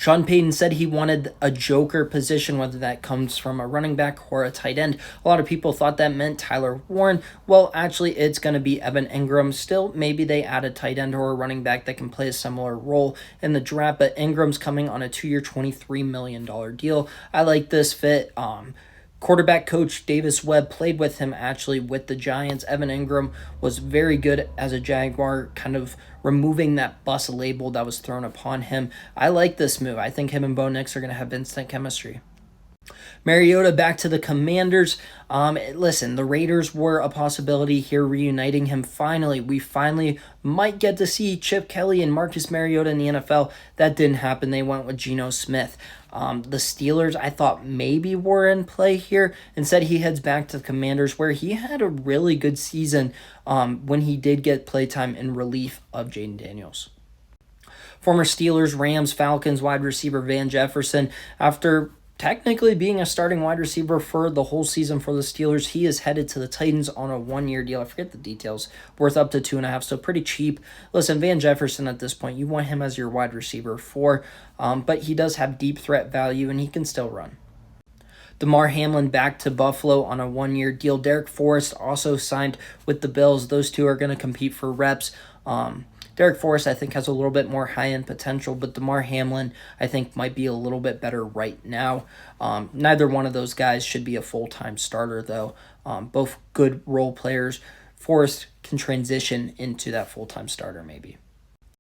Sean Payton said he wanted a joker position, whether that comes from a running back or a tight end. A lot of people thought that meant Tyler Warren. Well, actually, it's going to be Evan Engram. Still, maybe they add a tight end or a running back that can play a similar role in the draft, but Ingram's coming on a 2-year, $23 million deal. I like this fit. Quarterback coach Davis Webb played with him actually with the Giants. Evan Engram was very good as a Jaguar, kind of removing that bust label that was thrown upon him. I like this move. I think him and Bo Nix are going to have instant chemistry. Mariota back to the Commanders. Listen, the Raiders were a possibility here, reuniting him finally. We finally might get to see Chip Kelly and Marcus Mariota in the NFL. That didn't happen. They went with Geno Smith. The Steelers, I thought maybe were in play here. Instead, he heads back to the Commanders, where he had a really good season when he did get playtime in relief of Jaden Daniels. Former Steelers, Rams, Falcons wide receiver Van Jefferson, after technically being a starting wide receiver for the whole season for the Steelers, he is headed to the Titans on a 1-year deal. I forget the details. Worth up to 2.5, so pretty cheap. Listen, Van Jefferson at this point, you want him as your wide receiver 4, but he does have deep threat value and he can still run. Damar Hamlin back to Buffalo on a 1-year deal. Derek Forrest also signed with the Bills. Those two are going to compete for reps. Derek Forrest, I think, has a little bit more high-end potential, but Damar Hamlin, I think, might be a little bit better right now. Neither one of those guys should be a full-time starter, though. Both good role players. Forrest can transition into that full-time starter, maybe.